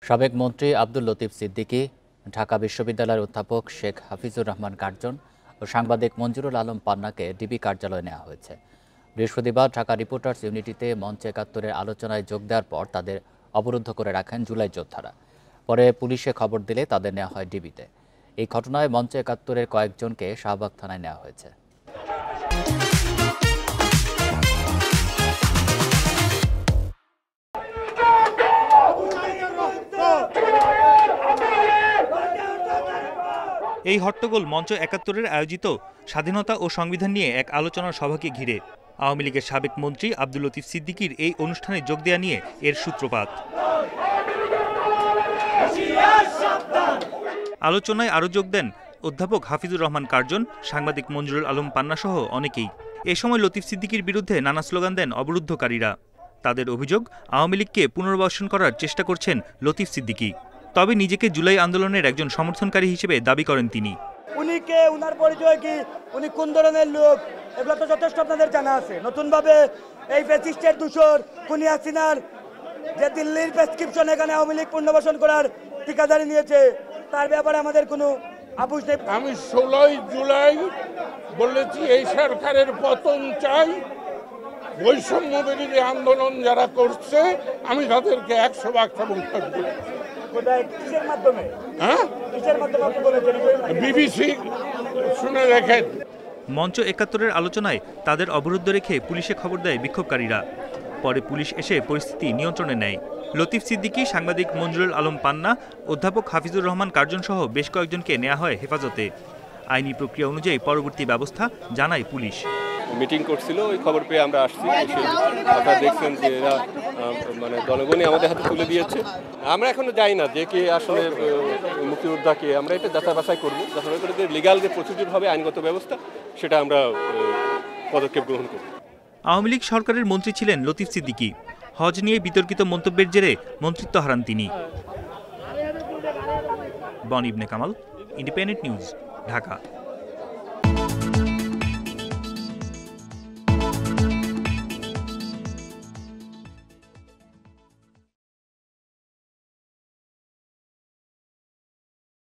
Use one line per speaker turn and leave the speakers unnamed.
সাবেক মন্ত্রী আব্দুল লতিফ সিদ্দিকী, ঢাকা বিশ্ববিদ্যালয়ের অধ্যাপক শেখ হাফিজুর রহমান কার্জন ও সাংবাদিক মঞ্জুরুল আলম পান্নাকে ডিবি কার্যালয়ে নেওয়া হয়েছে। বৃহস্পতিবার ঢাকা রিপোর্টার্স ইউনিটিতে মঞ্চ ৭১-এর আলোচনায় যোগ দেওয়ার পর তাদের অবরুদ্ধ করে রাখেন জুলাই যোদ্ধারা। পরে পুলিশে খবর দিলে তাদের নেওয়া হয় ডিবিতে। এই ঘটনায় মঞ্চ ৭১-এর কয়েকজনকে শাহবাগ থানায় নেওয়া হয়েছে।
এই হট্টগোল মঞ্চ ৭১-এর আয়োজিত স্বাধীনতা ও সংবিধান নিয়ে এক আলোচনার সভাকে ঘিরে। আওয়ামী লীগের সাবেক মন্ত্রী আব্দুল লতিফ সিদ্দিকীর এই অনুষ্ঠানে যোগ দেওয়া নিয়ে এর সূত্রপাত। আলোচনায় আরও যোগ দেন অধ্যাপক হাফিজুর রহমান কার্জন, সাংবাদিক মঞ্জুরুল আলম পান্না সহ অনেকেই। এ সময় লতিফ সিদ্দিকীর বিরুদ্ধে নানা স্লোগান দেন অবরুদ্ধকারীরা। তাদের অভিযোগ, আওয়ামী লীগকে পুনর্বাসন করার চেষ্টা করছেন লতিফ সিদ্দিকী। তবে নিজেকে জুলাই আন্দোলনের একজন সমর্থনকারী হিসেবে দাবি করেন তিনি।
উনি কে, উনার পরিচয় কি, উনি কোন ধরনের লোক, এগুলো তো যথেষ্ট আপনাদের জানা আছে। নতুনভাবে এই ফ্যাসিস্টের দূষর খুনি হাসিনার যে দিল্লির প্রেসক্রিপশন এখানে আওয়ামী লীগ পুনর্বাসন করার ঠিকাদারি নিয়েছে, তার ব্যাপারে আমাদের কোনো আপোষ নেই।
আমি ১৬ জুলাই বলেছি এই সরকারের পতন চাই। বৈষম্য বিরোধী আন্দোলন যারা করছে আমি তাদেরকে ১০০ সমর্থন করি। বিবিসি শুনে রেখেন।
মঞ্চ ৭১-এর আলোচনায় তাদের অবরুদ্ধ রেখে পুলিশে খবর দেয় বিক্ষোভকারীরা। পরে পুলিশ এসে পরিস্থিতি নিয়ন্ত্রণে নেয়। লতিফ সিদ্দিকী, সাংবাদিক মঞ্জুরুল আলম পান্না, অধ্যাপক হাফিজুর রহমান কার্জন সহ বেশ কয়েকজনকে নেওয়া হয় হেফাজতে। আইনি প্রক্রিয়া অনুযায়ী পরবর্তী ব্যবস্থা জানায় পুলিশ।
মিটিং করছিল, ওই খবর পেয়ে আমরা আসছি। আপনারা দেখছেন যে এরা মানে জনগণই আমাদের হাতে তুলে দিয়েছে। আমরা এখনো যাই না যে কে আসলে মুক্তিযোদ্ধাকে, আমরা এটা যাচাই বাছাই করবো। যাচাই করে যে লিগাল যে প্রসিডিউর হবে, আইনগত ব্যবস্থা, সেটা আমরা পদক্ষেপ গ্রহণ করব।
আওয়ামী লীগ সরকারের মন্ত্রী ছিলেন লতিফ সিদ্দিকী। হজ নিয়ে বিতর্কিত মন্তব্যের জেরে মন্ত্রিত্ব হারান তিনি। বন ইবনে কামাল, ইন্ডিপেন্ডেন্ট নিউজ, ঢাকা।